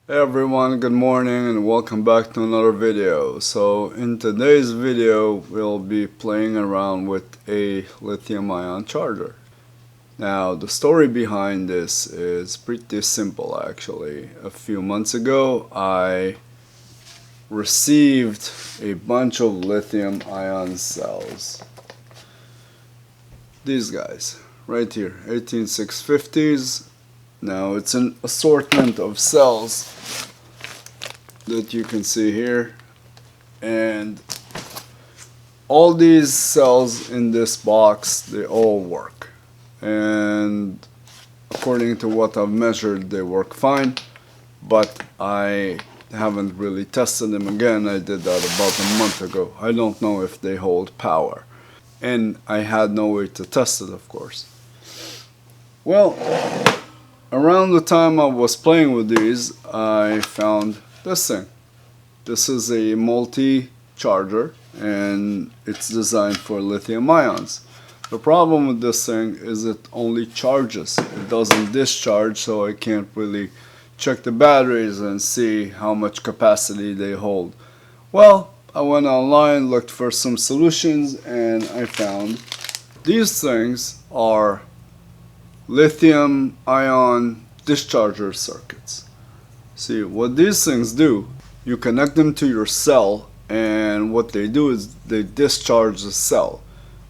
Hey everyone, good morning and welcome back to another video. So in today's video we'll be playing around with a lithium ion charger. Now the story behind this is pretty simple actually. A few months ago I received a bunch of lithium ion cells. These guys right here, 18650s. Now it's an assortment of cells that you can see here, and all these cells in this box, they all work, and according to what I've measured they work fine, but I haven't really tested them again. I did that about a month ago. I don't know if they hold power, and I had no way to test it, of course. Well, around the time I was playing with these, I found this thing. This is a multi-charger and it's designed for lithium ions. The problem with this thing is it only charges. It doesn't discharge, so I can't really check the batteries and see how much capacity they hold. Well, I went online, looked for some solutions, and I found these things are lithium ion discharger circuits. See, what these things do, you connect them to your cell, and what they do is they discharge the cell.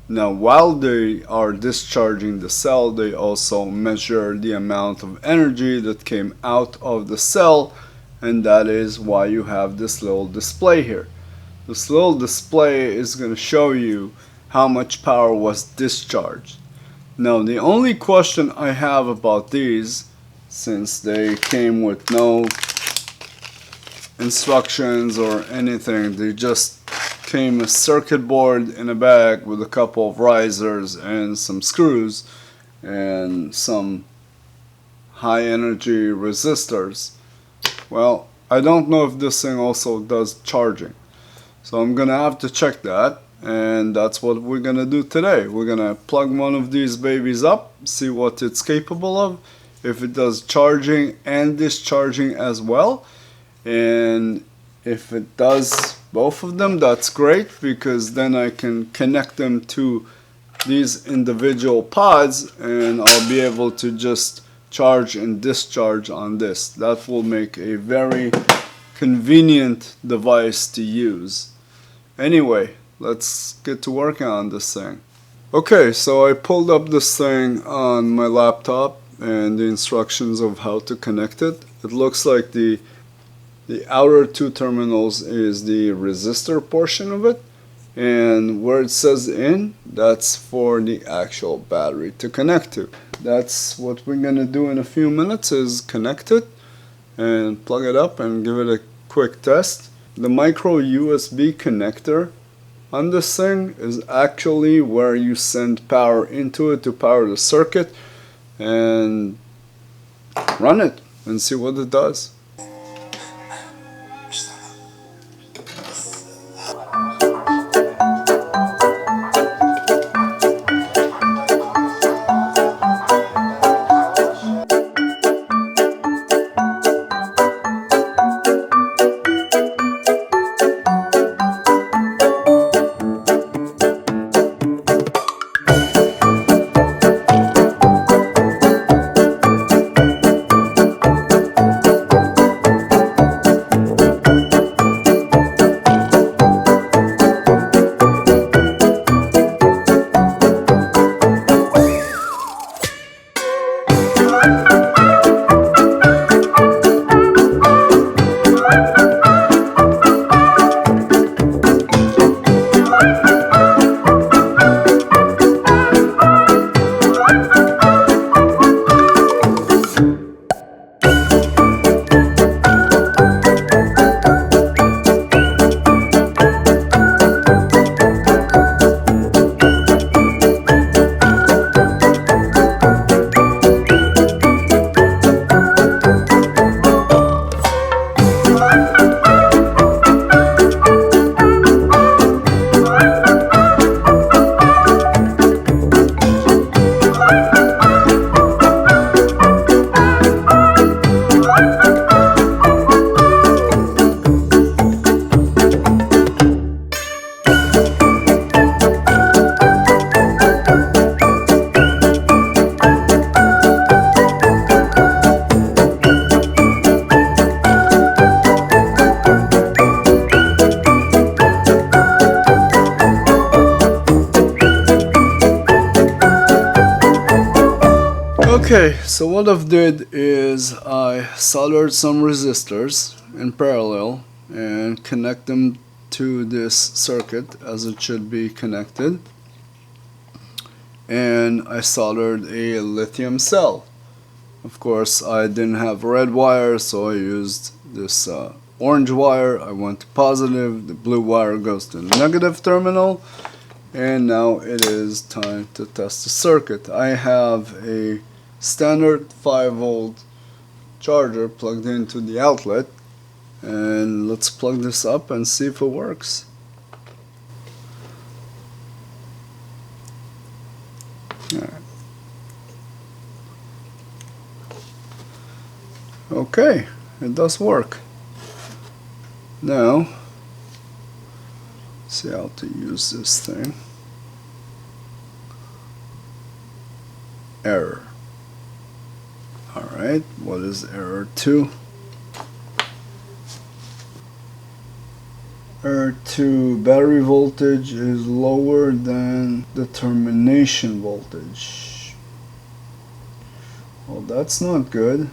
Now, while they are discharging the cell, they also measure the amount of energy that came out of the cell, and that is why you have this little display here. This little display is going to show you how much power was discharged. Now, the only question I have about these, since they came with no instructions or anything, they just came a circuit board in a bag with a couple of risers and some screws and some high energy resistors. Well, I don't know if this thing also does charging, so I'm gonna have to check that, and that's what we're gonna do today. We're gonna plug one of these babies up, see what it's capable of, if it does charging and discharging as well. And if it does both of them, that's great, because then I can connect them to these individual pods and I'll be able to just charge and discharge on this. That will make a very convenient device to use. Anyway, let's get to working on this thing. Okay, so I pulled up this thing on my laptop and the instructions of how to connect it. It looks like the outer two terminals is the resistor portion of it, and where it says in, that's for the actual battery to connect to. That's what we're gonna do in a few minutes, is connect it and plug it up and give it a quick test. The micro USB connector on this thing is actually where you send power into it to power the circuit, and run it and see what it does. Okay, so what I've did is I soldered some resistors in parallel and connect them to this circuit as it should be connected, and I soldered a lithium cell. Of course, I didn't have red wire, so I used this orange wire. I went to positive, the blue wire goes to the negative terminal, and now it is time to test the circuit. I have a standard 5-volt charger plugged into the outlet, and let's plug this up and see if it works. Alright. Okay, it does work. Now, see how to use this thing. Error. Alright, what is error 2? Error 2, battery voltage is lower than the termination voltage. Well, that's not good.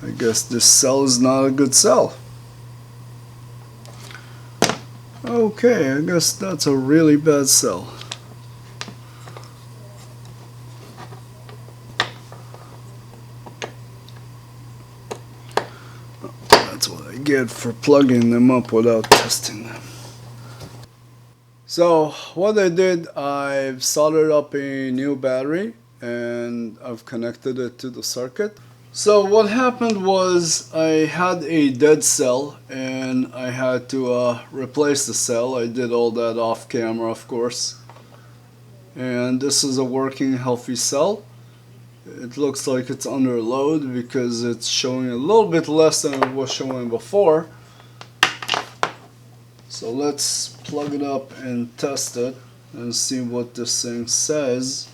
I guess this cell is not a good cell. Okay, I guess that's a really bad cell. That's what I get for plugging them up without testing them. So what I did, I've soldered up a new battery and I've connected it to the circuit. So what happened was I had a dead cell and I had to replace the cell. I did all that off camera, of course. And this is a working, healthy cell. It looks like it's under load because it's showing a little bit less than it was showing before. So let's plug it up and test it and see what this thing says.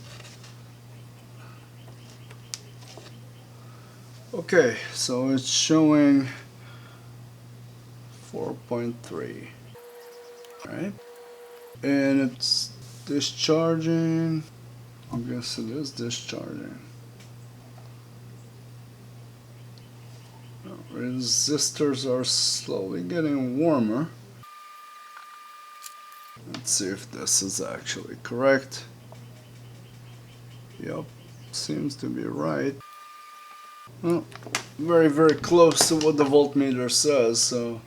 Okay, so it's showing 4.3, right? And it's discharging. I guess it is discharging. Resistors are slowly getting warmer. Let's see if this is actually correct. Yep, seems to be right. Well, very, very close to what the voltmeter says, so.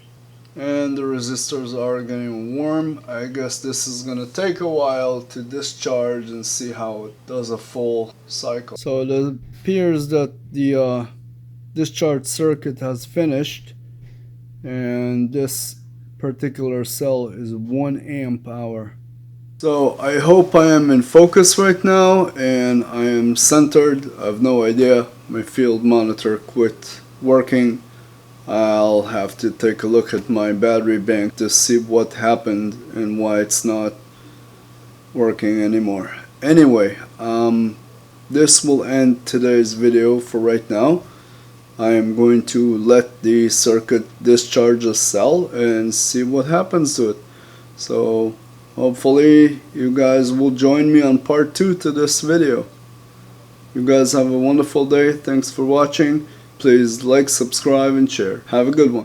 And the resistors are getting warm. I guess this is gonna take a while to discharge and see how it does a full cycle. So it appears that the discharge circuit has finished, and this particular cell is 1 amp hour. So I hope I am in focus right now and I am centered. I have no idea. My field monitor quit working. I'll have to take a look at my battery bank to see what happened and why it's not working anymore. Anyway, this will end today's video for right now. I am going to let the circuit discharge a cell and see what happens to it. So hopefully you guys will join me on part 2 to this video. You guys have a wonderful day. Thanks for watching. Please like, subscribe, and share. Have a good one.